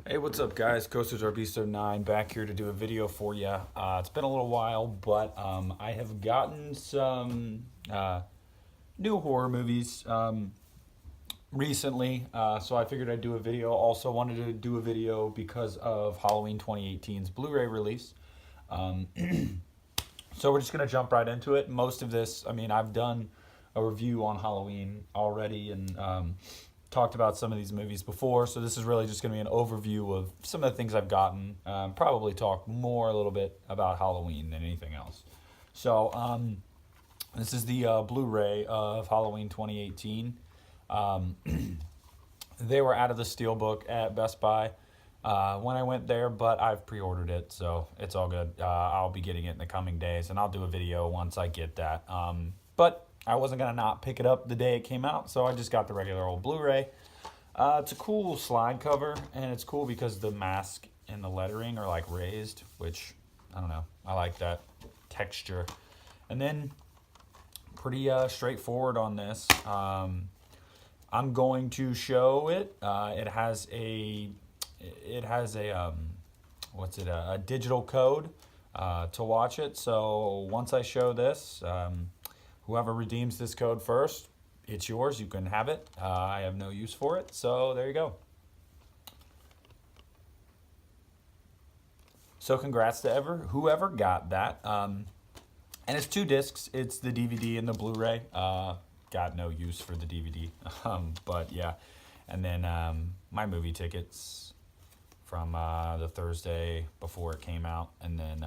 Hey, what's up, guys? Coasters RB09 back here to do a video for you. It's been a little while, but I have gotten some new horror movies recently, so I figured I'd do a video. Also, wanted to do a video because of Halloween 2018's Blu Ray release. Um, so, we're just going to jump right into it. Most of this, I've done a review on Halloween already and talked about some of these movies before, so this is really just going to be an overview of some of the things I've gotten. Probably talk more a little bit about Halloween than anything else. So this is the Blu Ray of Halloween 2018. They were out of the Steelbook at Best Buy when I went there, but I've pre-ordered it, so it's all good. I'll be getting it in the coming days, and I'll do a video once I get that. But I wasn't going to not pick it up the day it came out, so I just got the regular old Blu-ray. It's a cool slide cover, and it's cool because the mask and the lettering are like raised, which, I don't know, I like that texture. And then, pretty straightforward on this. I'm going to show it. It has a digital code to watch it. So once I show this, whoever redeems this code first, it's yours. You can have it. I have no use for it, so there you go. So congrats to whoever got that. And it's 2 discs. It's the DVD and the Blu-ray. Got no use for the DVD, but yeah. And then my movie tickets from the Thursday before it came out, and then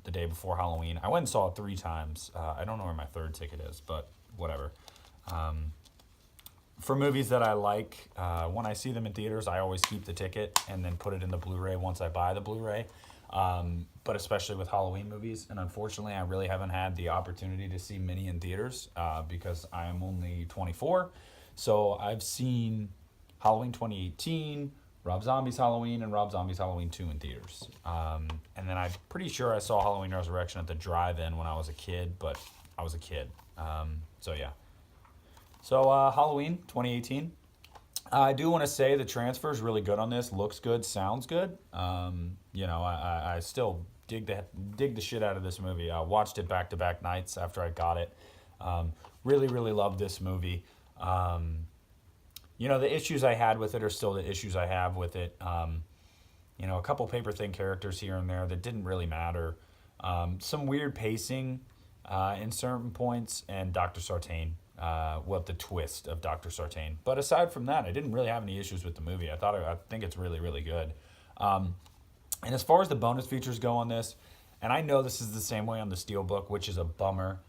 the day before Halloween. I went and saw it 3 times. I don't know where my 3rd ticket is, but whatever. For movies that I like, when I see them in theaters, I always keep the ticket and then put it in the Blu-ray once I buy the Blu-ray. But especially with Halloween movies, and unfortunately I really haven't had the opportunity to see many in theaters because I am only 24. So I've seen Halloween 2018, Rob Zombie's Halloween, and Rob Zombie's Halloween 2 in theaters. And then I'm pretty sure I saw Halloween Resurrection at the drive-in when I was a kid, but I was a kid. So yeah. So Halloween 2018. I do want to say the transfer is really good on this. Looks good, sounds good. I still dig the shit out of this movie. I watched it back-to-back nights after I got it. Really, really loved this movie. The issues I had with it are still the issues I have with it. A couple paper-thin characters here and there that didn't really matter. Some weird pacing in certain points, and Dr. Sartain. The twist of Dr. Sartain. But aside from that, I didn't really have any issues with the movie. I think it's really, really good. And as far as the bonus features go on this, and I know this is the same way on the Steelbook, which is a bummer,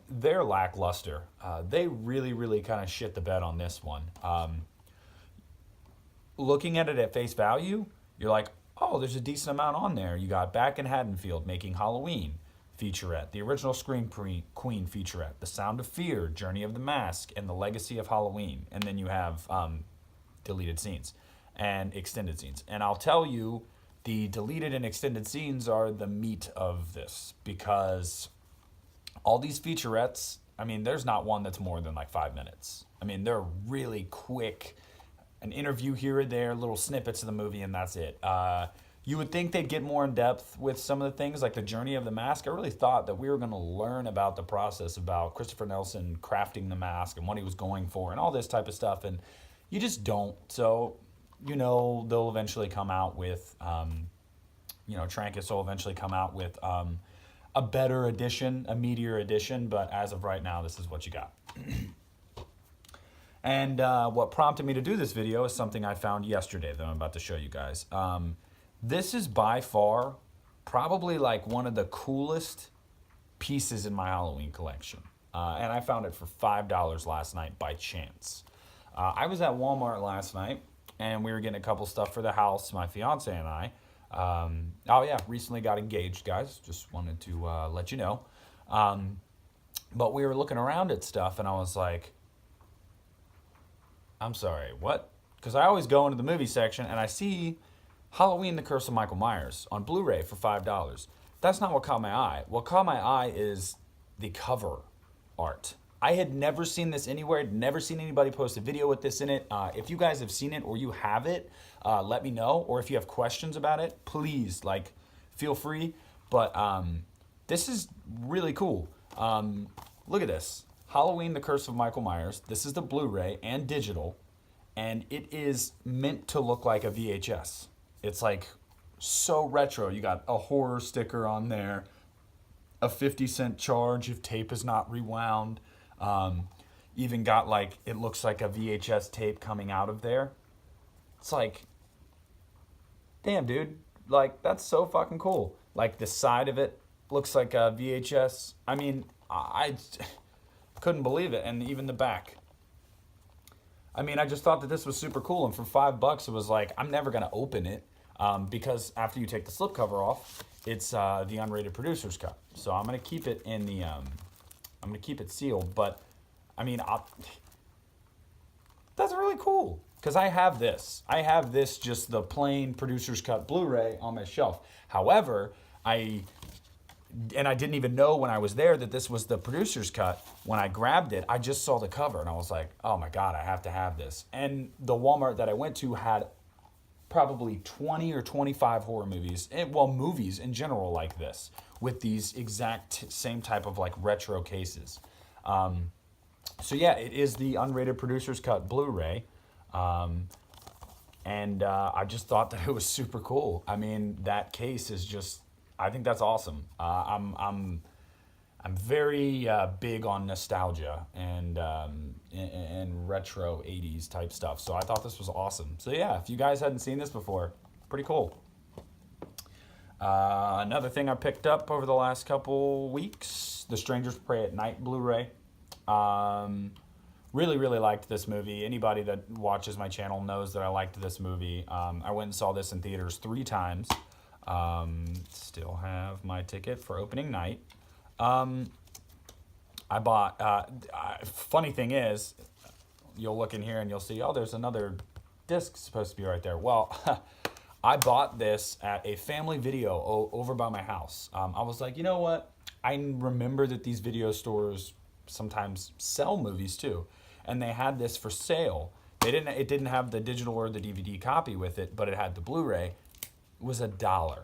they're lackluster. They really, really kind of shit the bed on this one. Looking at it at face value, you're like, oh, there's a decent amount on there. You got Back in Haddonfield making Halloween featurette, the original Scream Queen featurette, The Sound of Fear, Journey of the Mask, and The Legacy of Halloween. And then you have deleted scenes and extended scenes. And I'll tell you, the deleted and extended scenes are the meat of this, because all these featurettes, there's not one that's more than like 5 minutes. They're really quick, an interview here or there, little snippets of the movie, and that's it. You would think they'd get more in depth with some of the things, like the Journey of the Mask. I really thought that we were going to learn about the process, about Christopher Nelson crafting the mask and what he was going for and all this type of stuff, and you just don't. So, they'll eventually come out with, Trancas will eventually come out with a better edition, a meatier edition, but as of right now, this is what you got. And what prompted me to do this video is something I found yesterday that I'm about to show you guys. This is by far probably like one of the coolest pieces in my Halloween collection. And I found it for $5 last night by chance. I was at Walmart last night, and we were getting a couple stuff for the house, my fiance and I. Recently got engaged, guys. Just wanted to let you know. But we were looking around at stuff, and I was like, I'm sorry, what? Because I always go into the movie section, and I see Halloween, The Curse of Michael Myers on Blu-ray for $5. That's not what caught my eye. What caught my eye is the cover art. I had never seen this anywhere. I'd never seen anybody post a video with this in it. If you guys have seen it or you have it, let me know. Or if you have questions about it, please, like, feel free. But this is really cool. Look at this. Halloween, The Curse of Michael Myers. This is the Blu-ray and digital. And it is meant to look like a VHS. It's like so retro. You got a horror sticker on there, a 50-cent charge if tape is not rewound. Even got like, it looks like a VHS tape coming out of there. It's like, damn, dude. Like, that's so fucking cool. Like, the side of it looks like a VHS. I mean, I couldn't believe it. And even the back. I mean, I just thought that this was super cool. And for $5, it was like, I'm never going to open it. Because after you take the slipcover off, it's the unrated producer's cut. So I'm going to keep it in the, I'm going to keep it sealed. But, I mean, that's really cool. Because I have this. I have this, just the plain producer's cut Blu-ray on my shelf. However, I didn't even know when I was there that this was the producer's cut. When I grabbed it, I just saw the cover and I was like, oh my God, I have to have this. And the Walmart that I went to had probably 20 or 25 horror movies, well, movies in general like this, with these exact same type of like retro cases. So yeah, it is the unrated producer's cut Blu-ray. And I just thought that it was super cool. I mean, that case is just, I think that's awesome. I'm very big on nostalgia and retro 80s type stuff. So I thought this was awesome. So yeah, if you guys hadn't seen this before, pretty cool. Another thing I picked up over the last couple weeks, The Strangers Pray at Night Blu-ray. Really, really liked this movie. Anybody that watches my channel knows that I liked this movie. I went and saw this in theaters 3 times. Still have my ticket for opening night. I bought, funny thing is, you'll look in here and you'll see, oh, there's another disc supposed to be right there. Well, I bought this at a family video over by my house. I was like, you know what? I remember that these video stores sometimes sell movies too. And they had this for sale. It didn't have the digital or the DVD copy with it, but it had the Blu-ray. It was $1. $1.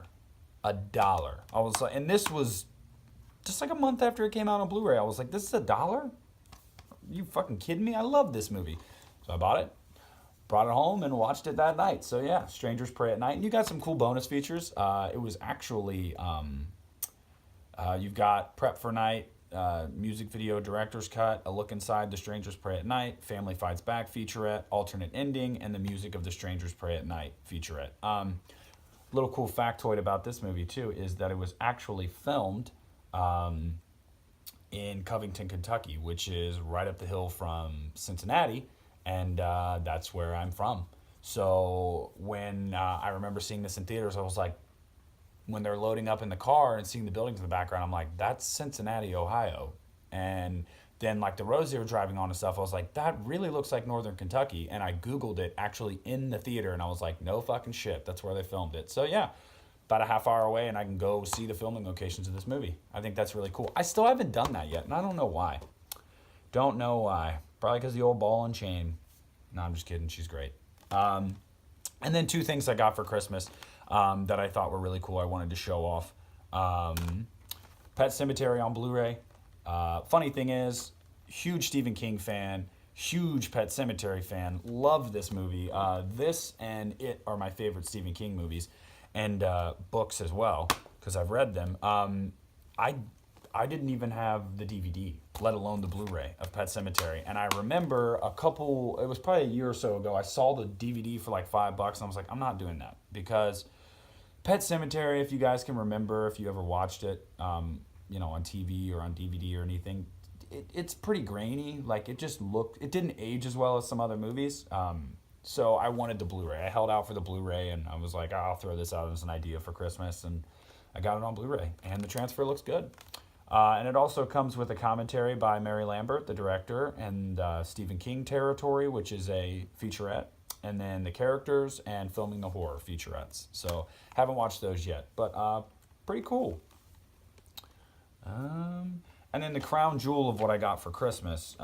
I was like, and this was just like a month after it came out on Blu-ray. I was like, this is $1? Are you fucking kidding me? I love this movie. So I bought it, brought it home, and watched it that night. So yeah, Strangers Pray at Night. And you got some cool bonus features. It was actually, you've got Prep for Night, music video director's cut, a look inside The Strangers Pray at Night, Family Fights Back featurette, alternate ending, and the music of The Strangers Pray at Night featurette. Little cool factoid about this movie too is that it was actually filmed in Covington, Kentucky, which is right up the hill from Cincinnati, and that's where I'm from. So when I remember seeing this in theaters, I was like, when they're loading up in the car and seeing the buildings in the background, I'm like, that's Cincinnati, Ohio. And then like the roads they were driving on and stuff, I was like, that really looks like Northern Kentucky. And I Googled it actually in the theater and I was like, no fucking shit, that's where they filmed it. So yeah, about a half hour away and I can go see the filming locations of this movie. I think that's really cool. I still haven't done that yet and I don't know why. Don't know why. Probably because the old ball and chain. No, I'm just kidding. She's great. And then 2 things I got for Christmas that I thought were really cool. I wanted to show off. Pet Sematary on Blu-ray. Funny thing is, huge Stephen King fan, huge Pet Sematary fan. Love this movie. This and It are my favorite Stephen King movies, and books as well because I've read them. I didn't even have the DVD, let alone the Blu-ray of Pet Sematary. And I remember it was probably a year or so ago, I saw the DVD for like $5 and I was like, I'm not doing that because Pet Sematary, if you guys can remember, if you ever watched it, on TV or on DVD or anything, it's pretty grainy. Like it didn't age as well as some other movies. So I wanted the Blu-ray. I held out for the Blu-ray and I was like, I'll throw this out as an idea for Christmas. And I got it on Blu-ray and the transfer looks good. And it also comes with a commentary by Mary Lambert, the director, and Stephen King Territory, which is a featurette, and then the characters and Filming the Horror featurettes. So haven't watched those yet, but pretty cool. And then the crown jewel of what I got for Christmas,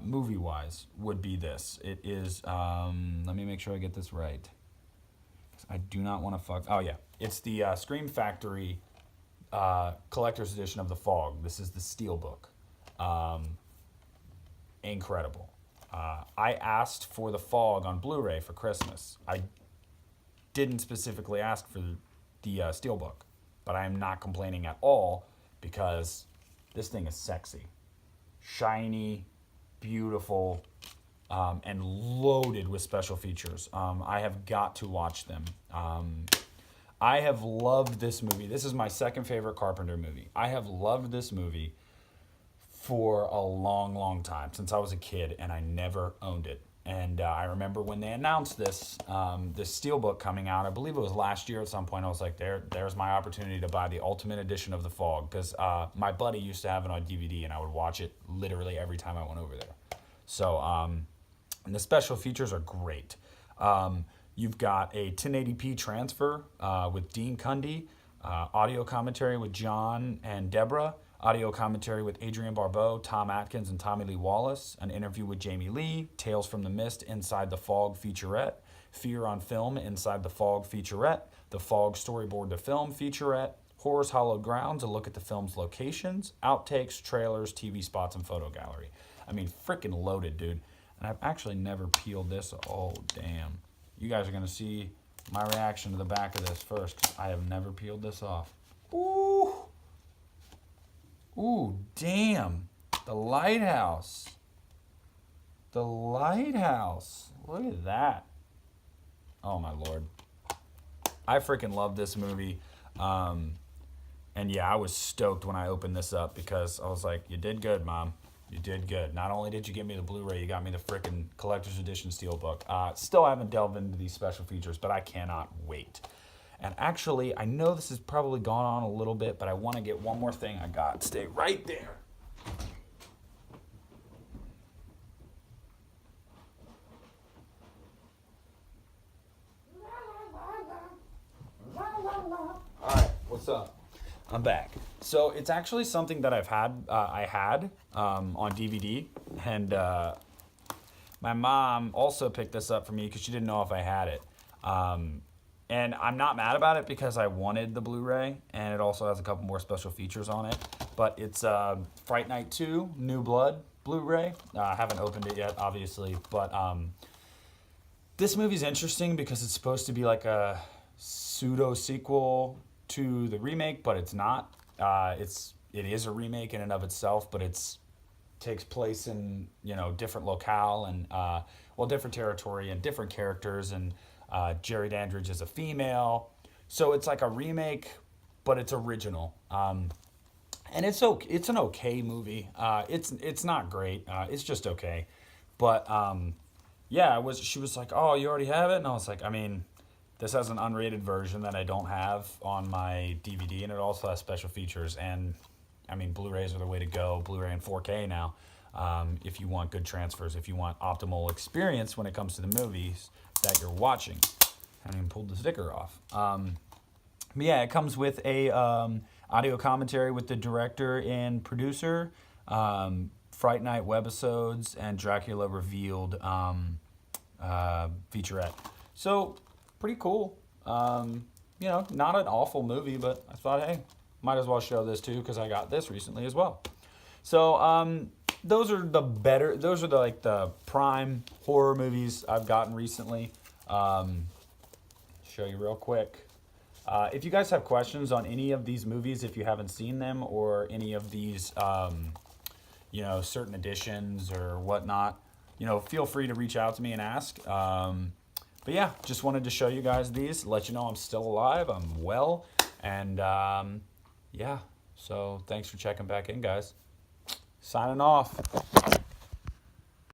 movie-wise, would be this. It is, let me make sure I get this right. I do not want to fuck. Oh, yeah. It's the Scream Factory collector's edition of The Fog. This is the Steelbook. Incredible. I asked for The Fog on Blu Ray for Christmas. I didn't specifically ask for the Steelbook, but I am not complaining at all because this thing is sexy. Shiny, beautiful, and loaded with special features. I have got to watch them. I have loved this movie. This is my second favorite Carpenter movie. I have loved this movie for a long, long time, since I was a kid, and I never owned it. And I remember when they announced this Steelbook coming out, I believe it was last year at some point, I was like, there's my opportunity to buy the Ultimate Edition of The Fog, because my buddy used to have it on DVD, and I would watch it literally every time I went over there. So, and the special features are great. You've got a 1080p transfer with Dean Cundy, audio commentary with John and Deborah, audio commentary with Adrienne Barbeau, Tom Atkins, and Tommy Lee Wallace, an interview with Jamie Lee, Tales from the Mist, Inside the Fog featurette, Fear on Film, Inside the Fog featurette, The Fog Storyboard to Film featurette, Horror's Hallowed Grounds, a look at the film's locations, outtakes, trailers, TV spots, and photo gallery. I mean, freaking loaded, dude. And I've actually never peeled this. Oh, damn. You guys are going to see my reaction to the back of this first, 'cause I have never peeled this off. Ooh. Ooh, damn. The lighthouse. The lighthouse. Look at that. Oh, my Lord. I freaking love this movie. And yeah, I was stoked when I opened this up because I was like, you did good, Mom. You did good. Not only did you give me the Blu Ray, you got me the freaking collector's edition Steelbook. Still haven't delved into these special features, but I cannot wait. And actually, I know this has probably gone on a little bit, but I want to get one more thing I got. Stay right there. All right, what's up? I'm back. So it's actually something that I had on DVD, and my mom also picked this up for me because she didn't know if I had it. And I'm not mad about it because I wanted the Blu Ray, and it also has a couple more special features on it. But it's Fright Night 2, New Blood Blu Ray. I haven't opened it yet, obviously, but this movie's interesting because it's supposed to be like a pseudo sequel to the remake, but it's not. It is a remake in and of itself, but it's takes place in different locale and different territory and different characters, and Jerry Dandridge is a female, so it's like a remake, but it's original. And it's okay. It's an okay movie. It's not great. It's just okay, but yeah, she was like, oh, you already have it, and I was like, I mean, this has an unrated version that I don't have on my DVD, and it also has special features. And I mean, Blu-rays are the way to go. Blu-ray and 4K now. If you want good transfers, if you want optimal experience when it comes to the movies that you're watching. I haven't even pulled the sticker off. But yeah, it comes with a audio commentary with the director and producer, Fright Night webisodes, and Dracula Revealed featurette. So pretty cool. Not an awful movie, but I thought, hey, might as well show this too because I got this recently as well. So those are the prime horror movies I've gotten recently. Show you real quick. If you guys have questions on any of these movies, if you haven't seen them, or any of these certain editions or whatnot, feel free to reach out to me and ask. But yeah, just wanted to show you guys these, let you know I'm still alive, I'm well, and yeah, so thanks for checking back in, guys. Signing off.